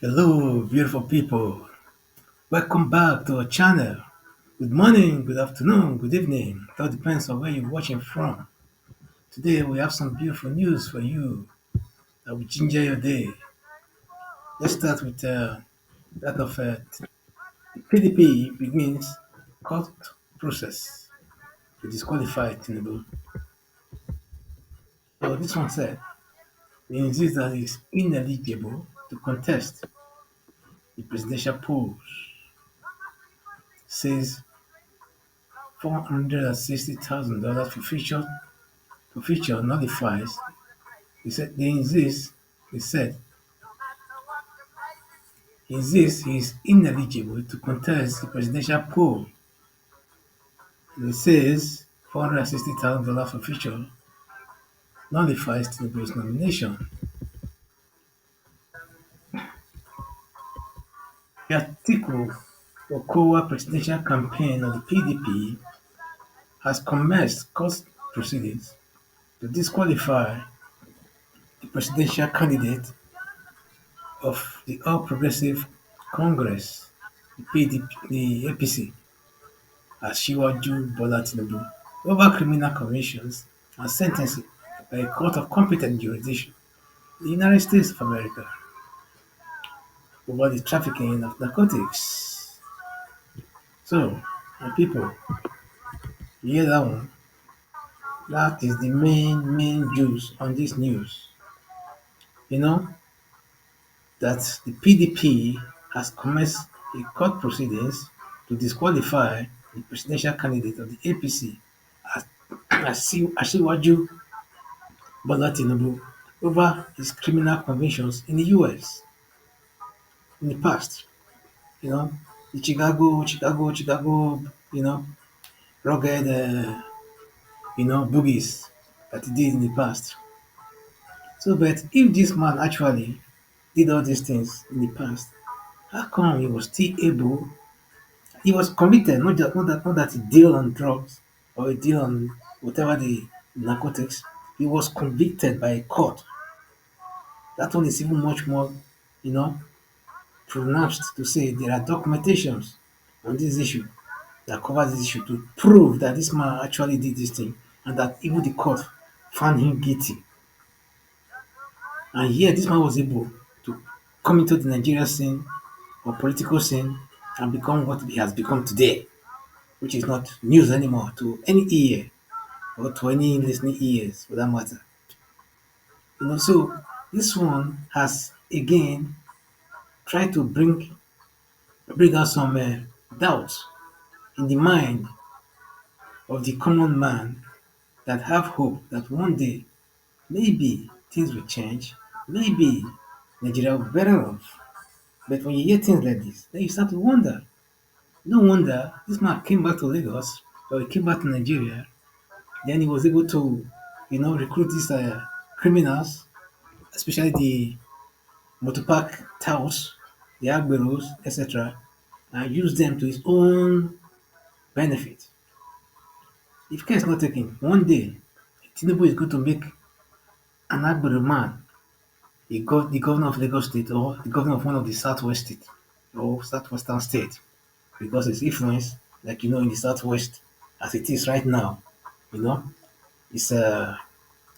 Hello, beautiful people. Welcome back to our channel. Good morning, good afternoon, good evening. It all depends on where you're watching from. Today, we have some beautiful news for you that will ginger your day. Let's start with that of PDP begins court process to disqualify Tinubu. So, this one said, he insists that he is ineligible to contest the presidential polls, says $460,000 for future nullifies. He said he said he is ineligible to contest the presidential poll. And he says $460,000 for future nullifies Tinubu's nomination. The Atiku Okowa presidential campaign of the PDP has commenced court proceedings to disqualify the presidential candidate of the All Progressive Congress, the PDP, the APC, Asiwaju Bola Tinubu, over criminal convictions and sentencing by a court of competent jurisdiction in the United States of America over the trafficking of narcotics. So, my people, you hear that one? That is the main juice on this news. You know that the PDP has commenced a court proceedings to disqualify the presidential candidate of the APC, Asiwaju Bola Tinubu, over his criminal convictions in the US in the past. You know, the Chicago, rugged, boogies that he did in the past. So, but if this man actually did all these things in the past, how come he was still able? He was convicted, not that he deal on drugs or he deal on whatever the narcotics. He was convicted by a court. That one is even much more, you know, pronounced to say there are documentations on this issue that cover this issue to prove that this man actually did this thing and that even the court found him guilty. And yet this man was able to come into the Nigerian scene or political scene and become what he has become today, which is not news anymore to any ear or to any listening ears for that matter. So this one has again tried to bring out some doubts in the mind of the common man that have hope that one day maybe things will change, maybe Nigeria will be better off. But when you hear things like this, then you start to wonder. No wonder this man came back to Lagos or he came back to Nigeria. Then he was able to, recruit these criminals, especially the motopark touts, the agberos, etc., and use them to his own benefit. If care is not taken, one day Tinubu is going to make an Agbero man the governor of Lagos State or the governor of one of the southwest state or southwestern state because his influence, like in the southwest as it is right now, you know, it's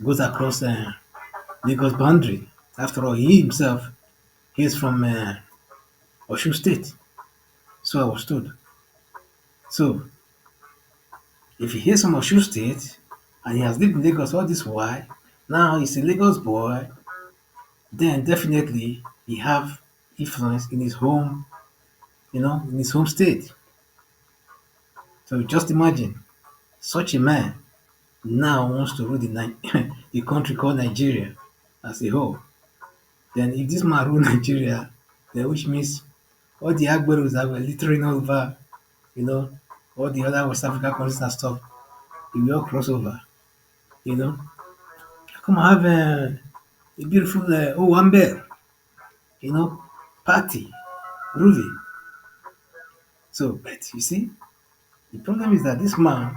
goes across Lagos boundary. After all, he himself he is from Osun State, so I was told. So if he is from Osun State and he has lived in Lagos all this while, now he's a Lagos boy, then definitely he have influence in his home, in his home state. So just imagine such a man now wants to rule the country called Nigeria as a whole. Then if this man rule Nigeria, then which means all the Agberos that were littering all over, you know, all the other West African countries and stuff, they will all cross over, you know. Come have a beautiful Owambe, party, groovy. So, but you see, the problem is that this man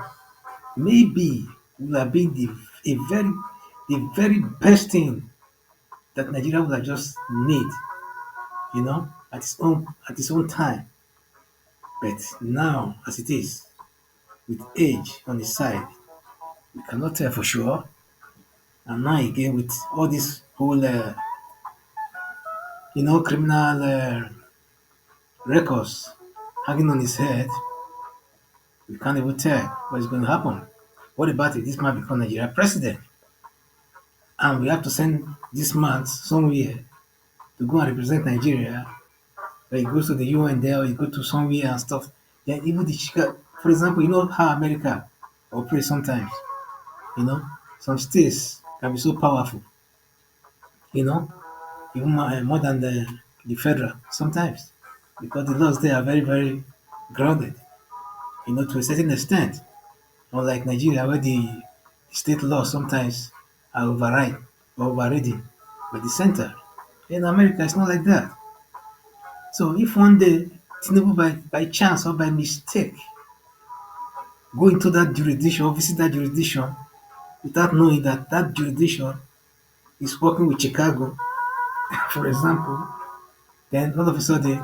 maybe would have been the very best thing that Nigeria would have just need at his own time. But now, as it is, with age on his side, we cannot tell for sure. And now again, with all this whole, criminal records hanging on his head, we can't even tell what is going to happen. What about it? This man become Nigeria president, and we have to send this man somewhere to go and represent Nigeria. Or he goes to the UN there, or he go to somewhere and stuff. Then even the Chicago, for example, you know how America operates sometimes. You know, some states can be so powerful. You know, even more than the federal sometimes, because the laws there are very very grounded. To a certain extent. Unlike Nigeria, where the state laws sometimes are overridden by the center. In America, it's not like that. So if one day Tinubu by chance or by mistake go into that jurisdiction or visit that jurisdiction without knowing that that jurisdiction is working with Chicago, for example, then all of a sudden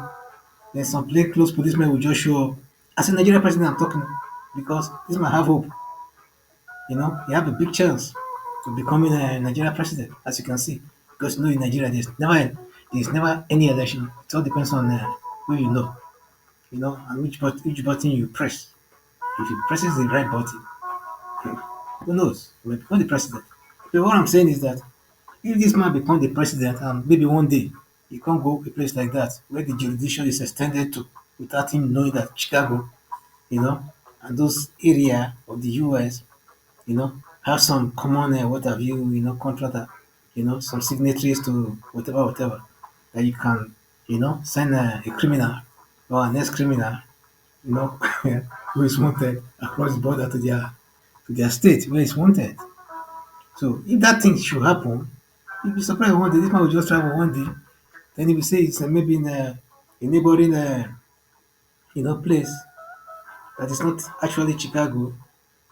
there's some plainclothes policemen will just show up. As a Nigerian president, I'm talking because this might have hope. You have a big chance of becoming a Nigeria president, as you can see. Because in Nigeria, there's never any election. It all depends on who and which button you press. If you press the right button, who knows? You may become the president. So what I'm saying is that if this man become the president and maybe one day he can't go a place like that where the jurisdiction is extended to without him knowing that Chicago, you know, and those area of the US have some common what have contract some signatories to whatever that you can send a criminal or an ex-criminal you know who is wanted across the border to their state where he's wanted. So if that thing should happen, you'll be surprised one day this man will just travel one day, then he will say it's maybe in a neighboring place that is not actually Chicago,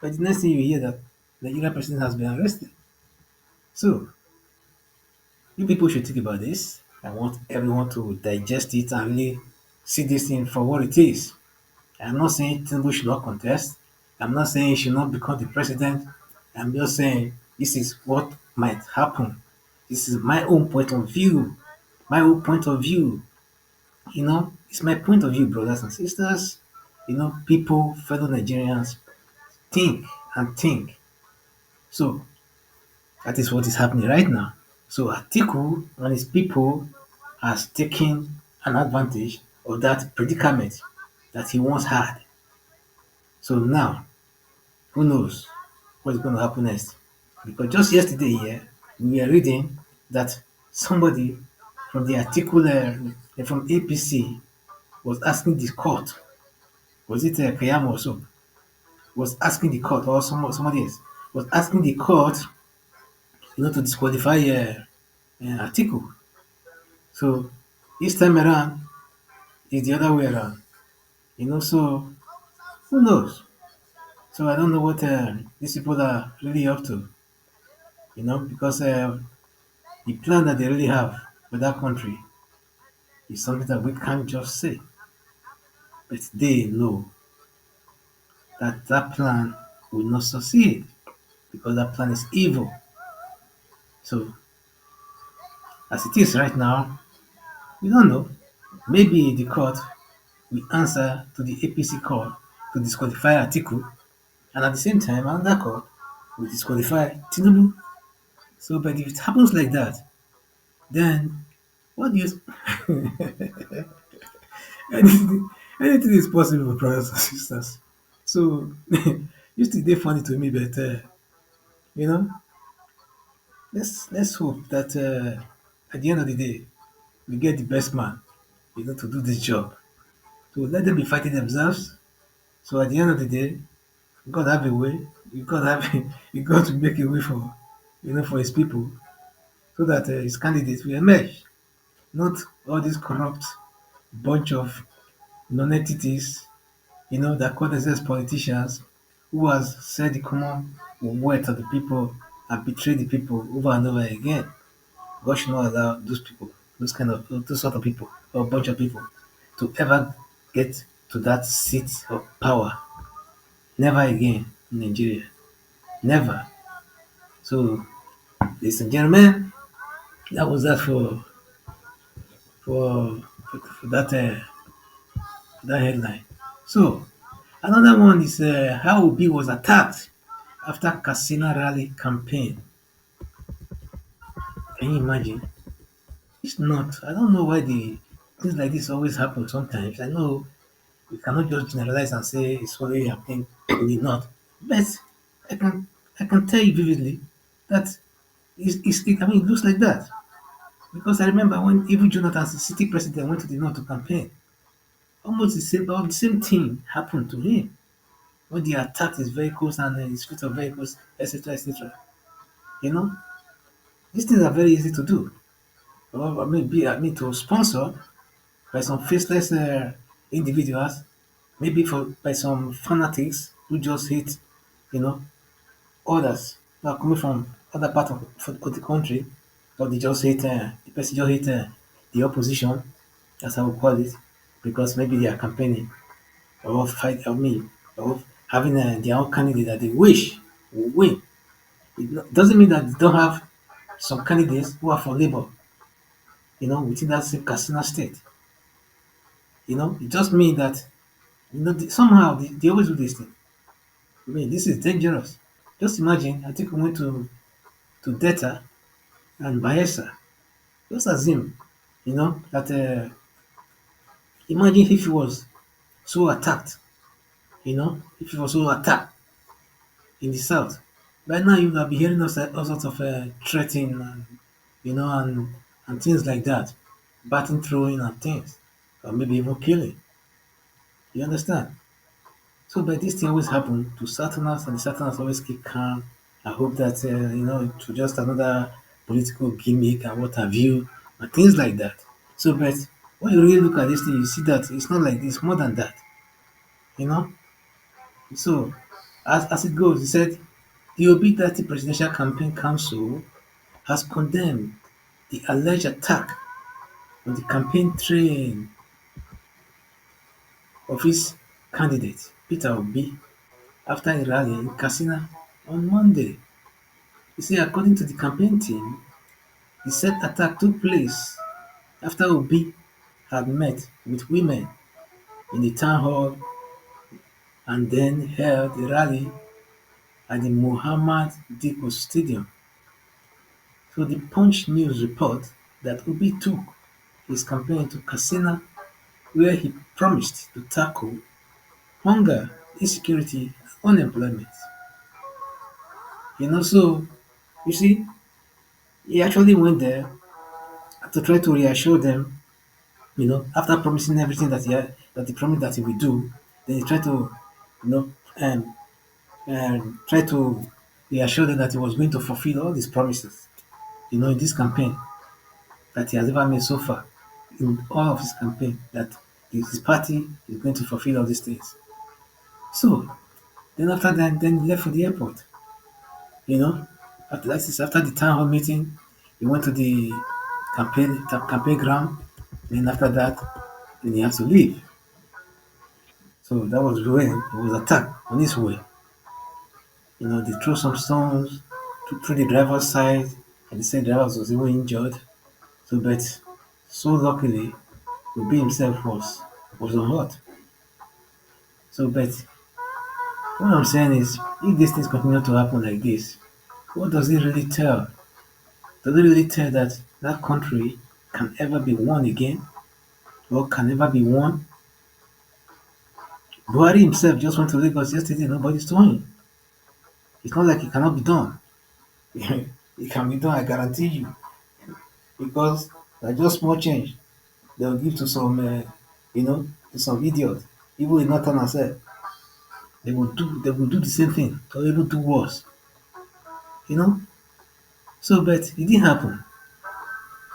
but the next thing you hear that the Nigerian president has been arrested. So you people should think about this. I want everyone to digest it and really see this thing for what it is. I'm not saying Tinubu should not contest. I'm not saying he should not become the president. I'm just saying this is what might happen. This is my own point of view. My own point of view. It's my point of view, brothers and sisters. People, fellow Nigerians, think and think. So that is what is happening right now. So Atiku and his people has taken an advantage of that predicament that he once had. So now, who knows what's going to happen next? Because just yesterday here, we were reading that somebody from the from APC was asking the court, was it Kayama or so, was asking the court, or somebody else, was asking the court, to disqualify Atiku. So this time around, it's the other way around. So who knows? So I don't know what these people are really up to. Because the plan that they really have for that country is something that we can't just say. But they know that that plan will not succeed because that plan is evil. So as it is right now, we don't know. Maybe the court will answer to the APC court to disqualify Atiku, and at the same time, another court will disqualify Tinubu. So, but if it happens like that, then what do you? anything, anything is possible, brothers and sisters. So, used to be funny to me, but you know, let's hope that at the end of the day, we get the best man, to do this job. So let them be fighting themselves. So at the end of the day, God have a way. You got to make a way for his people, so that his candidates will emerge. Not all these corrupt bunch of non-entities, that call themselves politicians, who has said the common word to the people and betrayed the people over and over again. God should not allow those people. those sort of people or bunch of people to ever get to that seat of power. Never again in Nigeria. Never. So, ladies and gentlemen, that was that for for that headline. So, another one is how Obi was attacked after Katsina rally campaign. Can you imagine? It's not. I don't know why the things like this always happen sometimes. I know we cannot just generalize and say it's only happening in the north. But I can I can tell you vividly that I mean it looks like that. Because I remember when even Jonathan, as the city president, went to the north to campaign, almost the same thing happened to him when they attacked his vehicles and his fleet of vehicles, etc., etc. You know, these things are very easy to do. Or I mean to sponsor by some faceless individuals, maybe for by some fanatics who just hate, you know, others who are coming from other part of the country, or they just hate the person just hate the opposition, as I would call it, because maybe they are campaigning or fight I mean or having their own candidate that they wish will win. Doesn't mean that they don't have some candidates who are for Labour, within that same Katsina state. It just means that somehow they always do this thing. I mean, this is dangerous. Just imagine, I think we went to Delta and Bayelsa. Just assume, that imagine if he was so attacked, if he was so attacked in the south. By now you would have been hearing all sorts of threatening and things like that, batting throwing and things, or maybe even killing. You understand? So, but this thing always happen to Southerners, and the Southerners always keep calm. I hope that it's just another political gimmick and what have you, and things like that. So, but when you really look at this thing, you see that it's not like this, more than that. You know. So, as it goes, he said the Obi Presidential Campaign Council has condemned the alleged attack on the campaign train of his candidate, Peter Obi, after a rally in Katsina on Monday. He said, according to the campaign team, the said attack took place after Obi had met with women in the town hall and then held a rally at the Muhammad Diko Stadium. So the Punch News report that Obi took his campaign to Katsina where he promised to tackle hunger, insecurity, and unemployment. So you see, he actually went there to try to reassure them. After promising everything that he promised that he would do, then he tried to, you know, um, try to reassure them that he was going to fulfill all his promises. In this campaign that he has ever made so far, in all of his campaign, that his party is going to fulfill all these things. So then after that, then he left for the airport. You know, after the town hall meeting, he went to the campaign ground. Then after that, then he had to leave. So that was when he was attacked on his way. They threw some stones through the driver's side, and they said the driver was even injured. So, but so luckily, Obi himself was unhurt. So, but what I'm saying is, if these things continue to happen like this, what does it really tell? Does it really tell that that country can ever be won again, or can ever be won? Buhari himself just went to Lagos yesterday. Nobody's doing it. It's not like it cannot be done. It can be done, I guarantee you, because there's just small change they'll give to some, to some idiot. Even in Northern said they will do the same thing or even do worse. You know. So, but it didn't happen.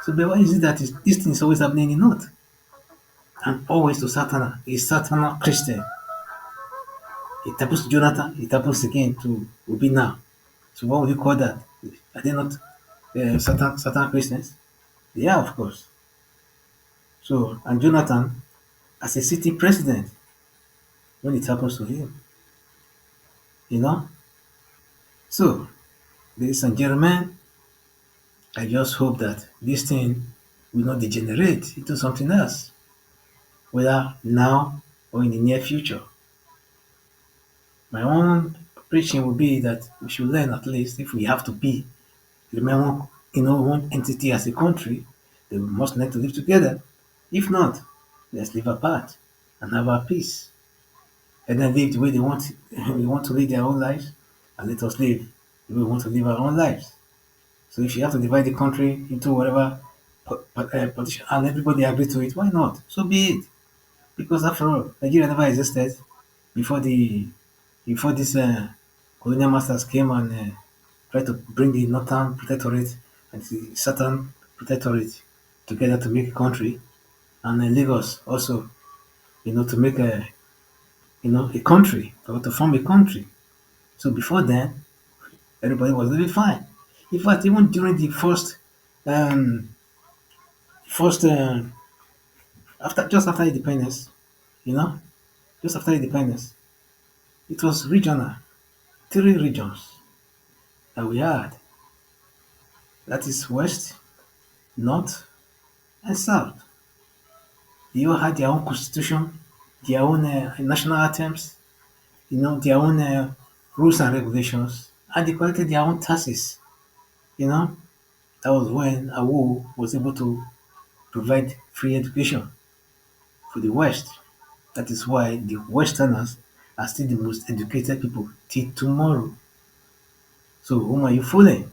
So, but why is it that this thing is always happening in North and always to Satana? A Satana Christian. It happens to Jonathan. It happens again to Obi now. So, what would you call that? Are they not Satan Christians? Yeah, of course. So, and Jonathan as a sitting president when it happens to him, you know. So, ladies and gentlemen, I just hope that this thing will not degenerate into something else, whether now or in the near future. My own preaching will be that we should learn, at least if we have to be, remember, one entity as a country, then we must learn to live together. If not, let's live apart and have our peace. And then live the way they want, they want to live their own lives, and let us live the way we want to live our own lives. So if you have to divide the country into whatever partition, and everybody agree to it, why not? So be it. Because after all, Nigeria never existed before this colonial masters came and tried to bring the Northern Protectorate and the Southern Protectorate together to make a country, and Lagos also, to make a country or to form a country. So before then, everybody was living fine. In fact, even during the um, first after independence, you know, just after independence, it was regional, three regions that we had. That is West, North, and South. They all had their own constitution, their own national anthems, their own rules and regulations, and they collected their own taxes. You know, that was when Awo was able to provide free education for the West. That is why the Westerners are still the most educated people till tomorrow. So whom are you fooling?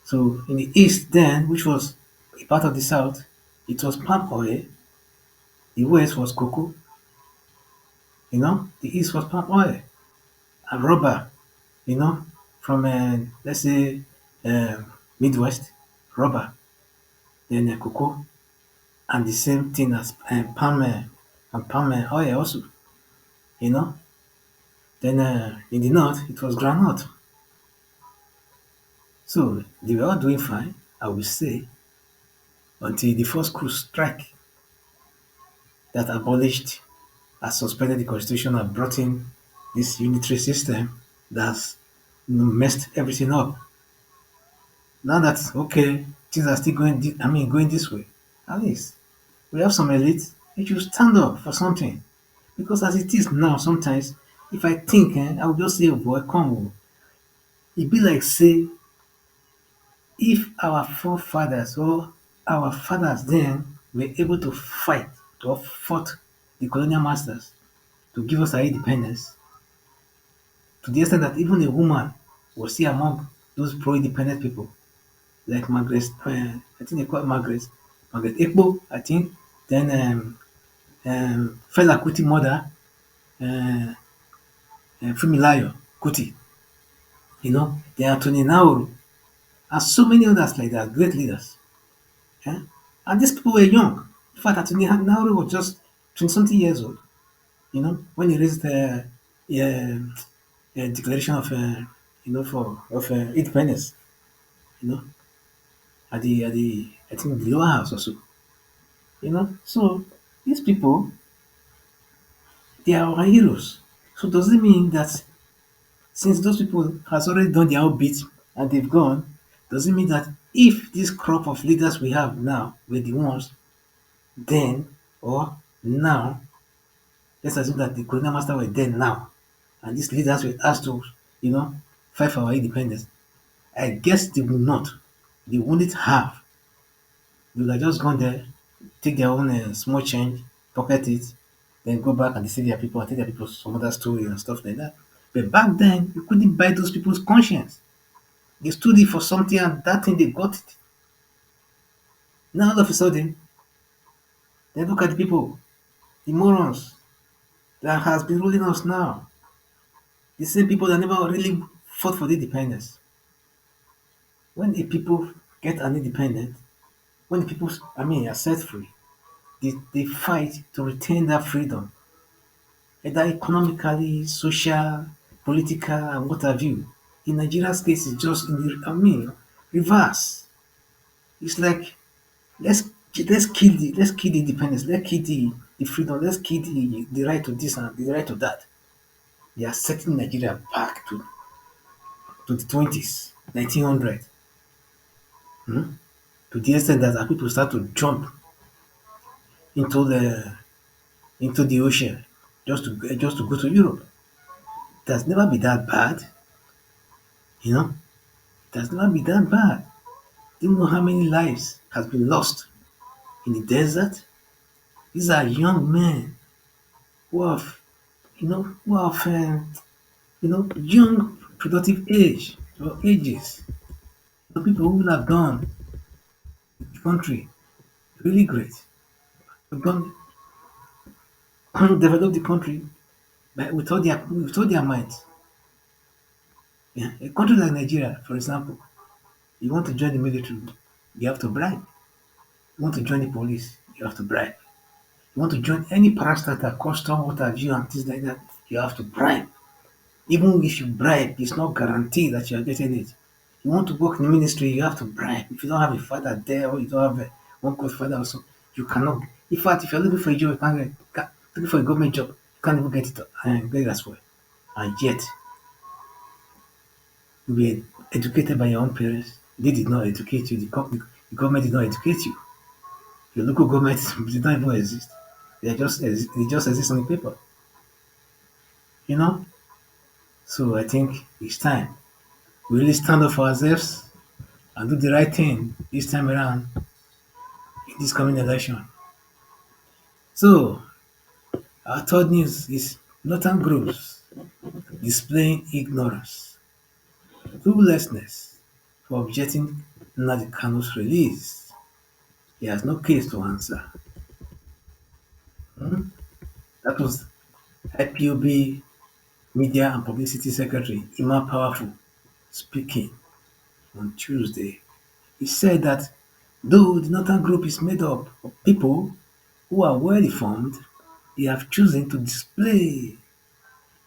So in the East then, which was a part of the South, it was palm oil. The West was cocoa. The East was palm oil and rubber. You know, from let's say uh, Midwest, rubber, then cocoa, and the same thing as palm oil also. You know, then in the North it was groundnut. So they were all doing fine, I will say, until the first coup strike that abolished and suspended the constitution and brought in this unitary system that's messed everything up. Now that okay, things are still going. Going this way. At least we have some elite. It should stand up for something. Because as it is now, sometimes if I think, I will just say, oh boy, come on. It be like say if our forefathers or our fathers then were able to fight or fought the colonial masters to give us our independence, to the extent that even a woman was still among those pro-independent people, like Margaret, I think they call it Margaret Ekpo, I think, then Fela Kuti mother, uh, Fumilayo Kuti, then Anthony Nauru, and so many others like that, great leaders. Eh? And these people were young. In fact, Anthony Nauru was just 20 something years old, when he raised the declaration of, for of independence, you know, at the I think the lower house also, So these people, they are our heroes. So does it mean that since those people has already done their own bit and they've gone, does it mean that if this crop of leaders we have now were the ones then or now, let's assume that the colonial master were there now, and these leaders were asked to, you know, fight for our independence, I guess they will not. They wouldn't have. They would have just gone there, take their own small change, pocket it, then go back and deceive their people and tell their people some other story and stuff like that. But back then, you couldn't buy those people's conscience. They stood it for something and that thing they got it. Now all of a sudden, they look at the people, the morons that has been ruling us now. The same people that never really fought for the independence. When the people get an independent, when the people, are set free, they fight to retain that freedom, either economically, social, political, and what have you. In Nigeria's case, it's just in the, reverse. It's like let's let's kill the independence, let's kill the freedom, let's kill the right to this and the right to that. They are setting Nigeria back to the 20s, 1900, to the extent that our people start to jump into the ocean just to go to Europe. It has never been that bad, you know. It has never been that bad. Do you know how many lives has been lost in the desert? These are young men who have, young productive age or ages. The people who will have done the country really great. Have done develop the country with all their might. Yeah. A country like Nigeria, for example, you want to join the military, you have to bribe. You want to join the police, you have to bribe. You want to join any parastatal, custom, what have you, and things like that, you have to bribe. Even if you bribe, it's not guaranteed that you are getting it. You want to work in the ministry, you have to bribe. If you don't have a father there or you don't have one godfather also, you cannot. In fact, if you're looking for a job, you can't looking for a government job, you can't even get it and get it as well. And yet, you were educated by your own parents. They did not educate you. The government did not educate you. Your local government did not even exist. They just exist on the paper. You know? So I think it's time we really stand up for ourselves and do the right thing this time around in this coming election. So our third news is northern groups displaying ignorance, cluelessness for objecting Nnamdi Kanu's release. He has no case to answer. Hmm? That was IPOB Media and Publicity Secretary Ima Powerful speaking on Tuesday. He said that though the Northern Group is made up of people who are well informed, they have chosen to display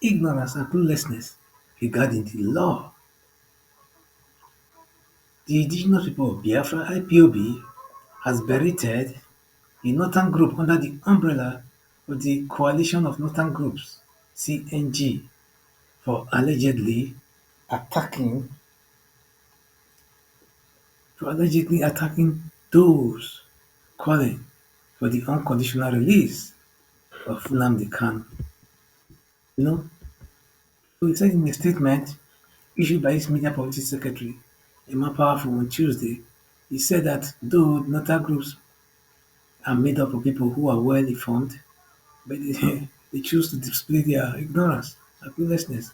ignorance and cluelessness regarding the law. The indigenous people of Biafra (IPOB) has berated the Northern Group under the umbrella of the Coalition of Northern Groups (CNG) for attacking allegedly attacking those calling for the unconditional release of Nnamdi Kanu. You know, so he said in a statement issued by his media policy secretary, Emma Powerful, on Tuesday, he said that though Northern groups are made up of people who are well informed, but they choose to display their ignorance and cluelessness.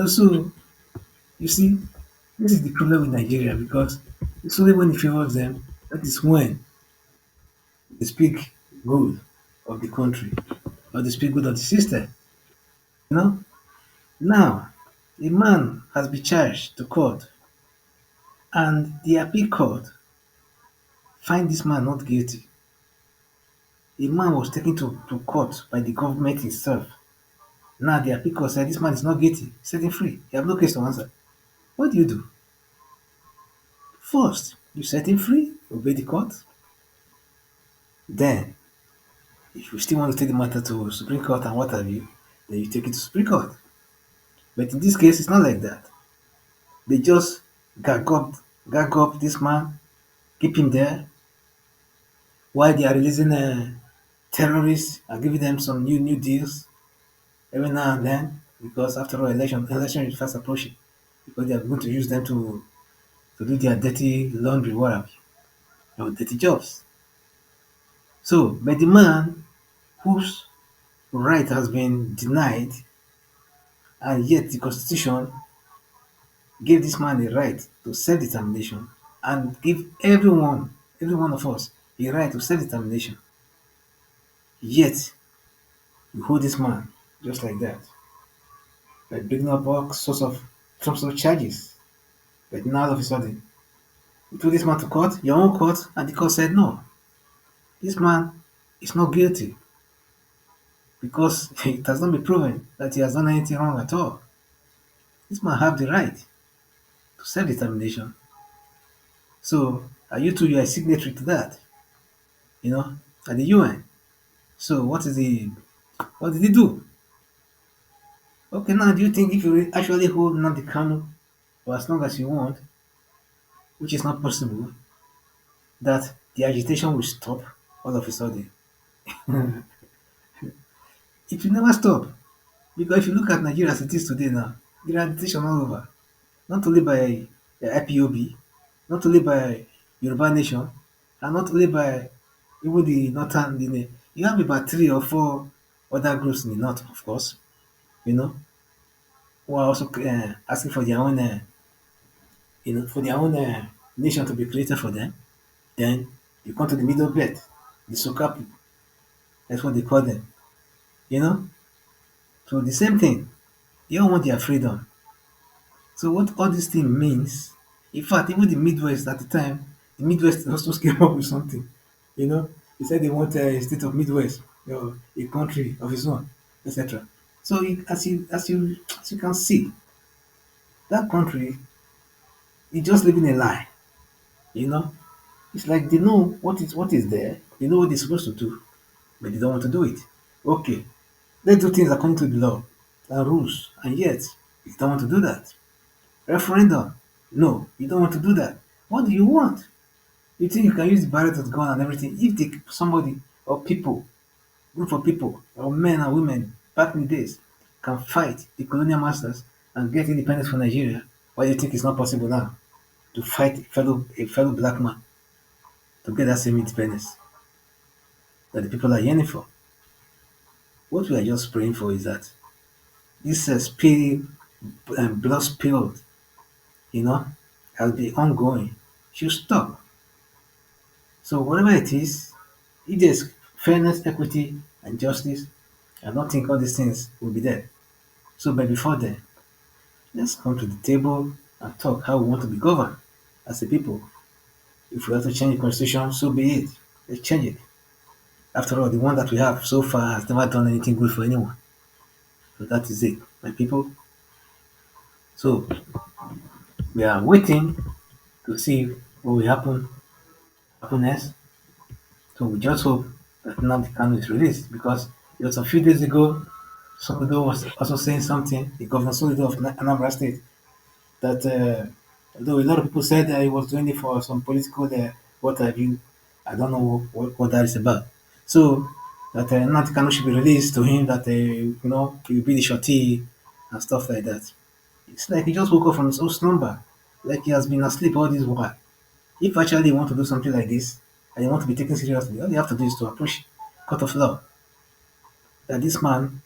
So you see, this is the problem with Nigeria because it's only when it favors them that is when they speak good of the country or they speak good of the system. You know? Now, a man has been charged to court and the appeal court find this man not guilty. A man was taken to court by the government itself. Now the appeal court said this man is not guilty, set him free. You have no case to answer. What do you do? First, you set him free, obey the court. Then, if you still want to take the matter to Supreme Court and what have you, then you take it to Supreme Court. But in this case, it's not like that. They just gag up this man, keep him there, while they are releasing terrorists and giving them some new deals every now and then, because after all, election is fast approaching, because they are going to use them to do their dirty laundry, what have you, or dirty jobs. So, but the man whose right has been denied, and yet the Constitution gave this man a right to self-determination and give every one of us, a right to self-determination. Yet, we hold this man just like that, by bringing up some sort of charges. But now all of a sudden, we took this man to court, your own court, and the court said no. This man is not guilty because it has not been proven that he has done anything wrong at all. This man have the right to self-determination. So, are you two, you are a signatory to that. you know, at the UN. So what did he do? Okay, now do you think if you actually hold Nnamdi Kanu for as long as you want, which is not possible, that the agitation will stop all of a sudden? It will never stop. Because if you look at Nigeria as it is today now, there are agitation all over. Not only by the IPOB, not only by Yoruba Nation, and not only by even the northern, you have about three or four other groups in the north, of course, you know, who are also asking for their own, for their own nation to be created for them. Then you come to the middle belt, the Sokapu, that's what they call them, you know. So the same thing, they all want their freedom. So what all this thing means, in fact, even the Midwest at the time, the Midwest also came up with something. You know, he said they want a state of Midwest, a country of its own, etc. So as you can see, that country is just living a lie. You know, it's like they know what is there, they know what they're supposed to do, but they don't want to do it. Okay, let's do things according to the law and rules, and yet you don't want to do that. Referendum, no, you don't want to do that. What do you want? You think you can use the barrel of gun and everything? If somebody or people, group of people, or men and women back in the days can fight the colonial masters and get independence for Nigeria, why do you think it's not possible now to fight a fellow black man to get that same independence that the people are yearning for? What we are just praying for is that this blood spilled, you know, has been ongoing, should stop. So whatever it is, if there's fairness, equity, and justice, I don't think all these things will be there. So but before then, let's come to the table and talk how we want to be governed as a people. If we have to change the constitution, so be it. Let's change it. After all, the one that we have so far has never done anything good for anyone. So that is it, my people. So we are waiting to see what will happen next. So we just hope that now the Kanu is released because it was a few days ago Soludo was also saying something, the governor Soludo of Anambra State, that although a lot of people said that he was doing it for some political, what have you, I don't know what that is about. So that Nnamdi Kanu should be released to him, that he will be the shorty and stuff like that. It's like he just woke up from his own slumber, like he has been asleep all this while. If actually you want to do something like this and you want to be taken seriously, all you have to do is to approach court of law that this man,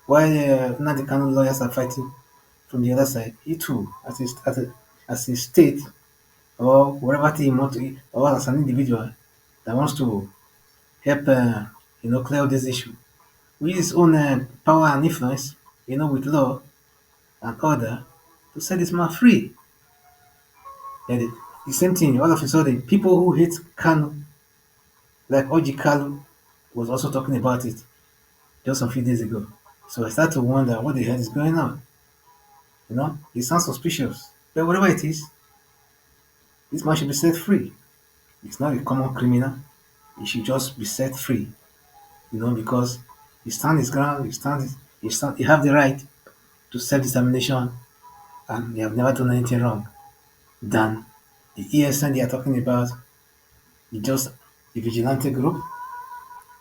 while Nnamdi Kanu lawyers are fighting from the other side, he too, as a state or whatever thing he wants to, or as an individual that wants to help, clear up this issue with his own power and influence, with law and order to set this man free. And the same thing, all of a sudden, people who hate Kanu, like Oji Kalu, was also talking about it just a few days ago. So I start to wonder what the hell is going on. It sounds suspicious. But whatever it is, this man should be set free. He's not a common criminal. He should just be set free. Because he stand his ground, he have the right to self-determination and they have never done anything wrong. Than the ESN they are talking about is just a vigilante group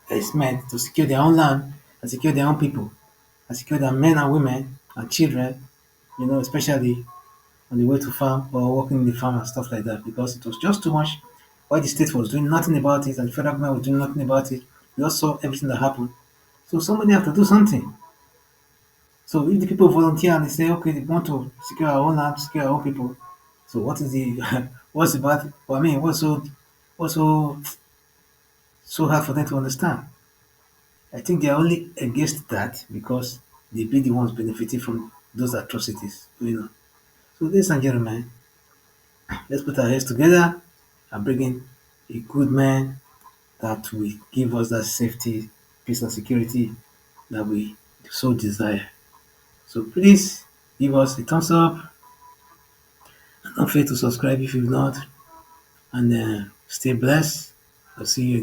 that is meant to secure their own land and secure their own people and secure their men and women and children, especially on the way to farm or working in the farm and stuff like that because it was just too much. Why the state was doing nothing about it and the federal government was doing nothing about it. We all saw everything that happened. So somebody have to do something. So if the people volunteer and they say, okay, they want to secure our own land, secure our own people. So what is the what's about? Well, I mean, what's so hard for them to understand? I think they are only against that because they be the ones benefiting from those atrocities. So, ladies and gentlemen, let's put our heads together and bring in a good man that will give us that safety, peace, and security that we so desire. So please give us a thumbs up and don't forget to subscribe if you've not. And stay blessed. I'll see you